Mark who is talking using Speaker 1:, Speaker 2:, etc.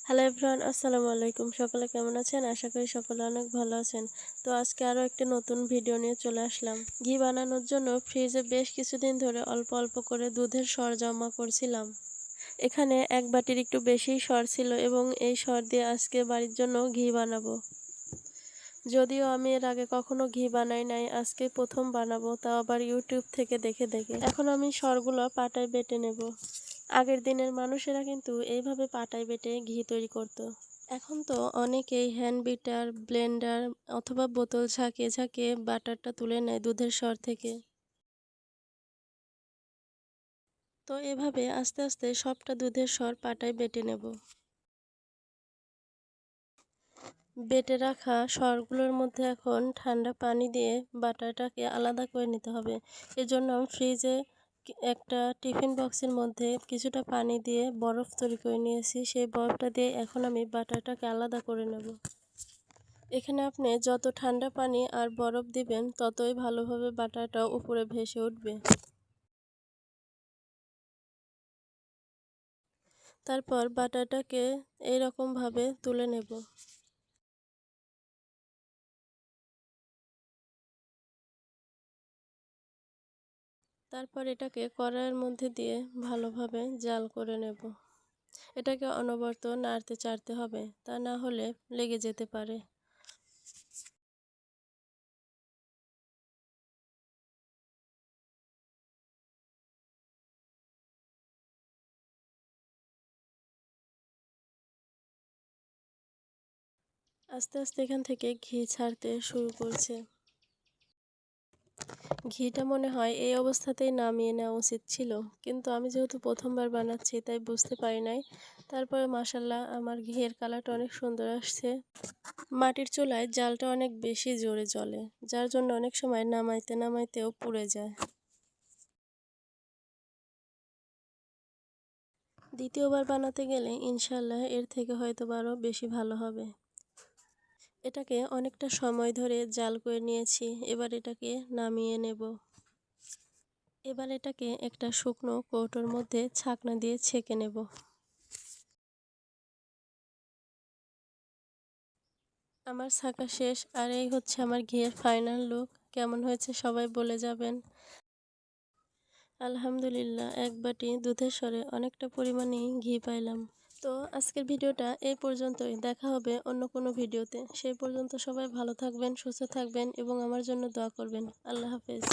Speaker 1: Hello everyone, আসসালামু আলাইকুম। সকলে কেমন আছেন? আশা করি সকলে অনেক ভালো আছেন। তো আজকে আরও একটি নতুন ভিডিও নিয়ে চলে আসলাম। ঘি বানানোর জন্য ফ্রিজে বেশ কিছুদিন ধরে অল্প অল্প করে দুধের সর জমা করছিলাম। এখানে এক বাটির একটু বেশিই সর ছিল এবং এই সর দিয়ে আজকে বাড়ির জন্য ঘি বানাবো। যদিও আমি এর আগে কখনো ঘি বানাই নাই, আজকে প্রথম বানাবো, তাও আবার ইউটিউব থেকে দেখে দেখে। এখন আমি সরগুলো পাটায় বেটে নেব। আগের দিনের মানুষেরা কিন্তু এইভাবে পাটায় বেটে ঘি তৈরি করত। এখন তো অনেকেই হ্যান্ড বিটার, ব্লেন্ডার অথবা বোতল ঝাঁকিয়ে ঝাঁকিয়ে বাটারটা তুলে নেয় দুধের সর থেকে। তো এভাবে আস্তে আস্তে সবটা দুধের সর পাটায় বেটে নেব। বেটে রাখা সরগুলোর মধ্যে এখন ঠান্ডা পানি দিয়ে বাটারটাকে আলাদা করে নিতে হবে। এজন্য আমি ফ্রিজে একটা টিফিন বক্সের মধ্যে কিছুটা পানি দিয়ে বরফ তৈরি করে নিয়েছি। সেই বরফটা দিয়ে এখন আমি বাটারটাকে আলাদা করে নেব। এখানে আপনি যত ঠান্ডা পানি আর বরফ দিবেন ততই ভালোভাবে বাটারটা উপরে ভেসে উঠবে। তারপর বাটারটাকে এইরকমভাবে তুলে নেব। তারপর এটাকে কড়াইয়ের মধ্যে দিয়ে ভালোভাবে জাল করে নেব। এটাকে অনবরত নাড়তে চাড়তে হবে, তা না হলে লেগে যেতে পারে। আস্তে আস্তে এখান থেকে ঘি ছাড়তে শুরু করছে। ঘিটা মনে হয় এই অবস্থাতেই নামিয়ে নেওয়া উচিত ছিল, কিন্তু আমি যেহেতু প্রথমবার বানাচ্ছি তাই বুঝতে পারি নাই। তারপরে মাশাল্লাহ আমার ঘিয়ের কালারটা অনেক সুন্দর আসছে। মাটির চুলায় জালটা অনেক বেশি জোরে জ্বলে, যার জন্য অনেক সময় নামাইতে নামাইতেও পুড়ে যায়। দ্বিতীয়বার বানাতে গেলে ইনশাল্লাহ এর থেকে হয়তো আরও বেশি ভালো হবে। এটাকে অনেকটা সময় ধরে জাল করে নিয়েছি, এবার এটাকে নামিয়ে নেব। এবার এটাকে একটা শুকনো কৌটোর মধ্যে ছাকনা দিয়ে ছেঁকে নেব। আমার ছাকা শেষ, আর এই হচ্ছে আমার ঘিয়ের ফাইনাল লুক। কেমন হয়েছে সবাই বলে যাবেন। আলহামদুলিল্লাহ, এক বাটি দুধের সরে অনেকটা পরিমাণেই ঘি পাইলাম। তো আজকের ভিডিওটা এই পর্যন্তই। দেখা হবে অন্য কোনো ভিডিওতে। সেই পর্যন্ত সবাই ভালো থাকবেন, সুস্থ থাকবেন এবং আমার জন্য দোয়া করবেন। আল্লাহ হাফেজ।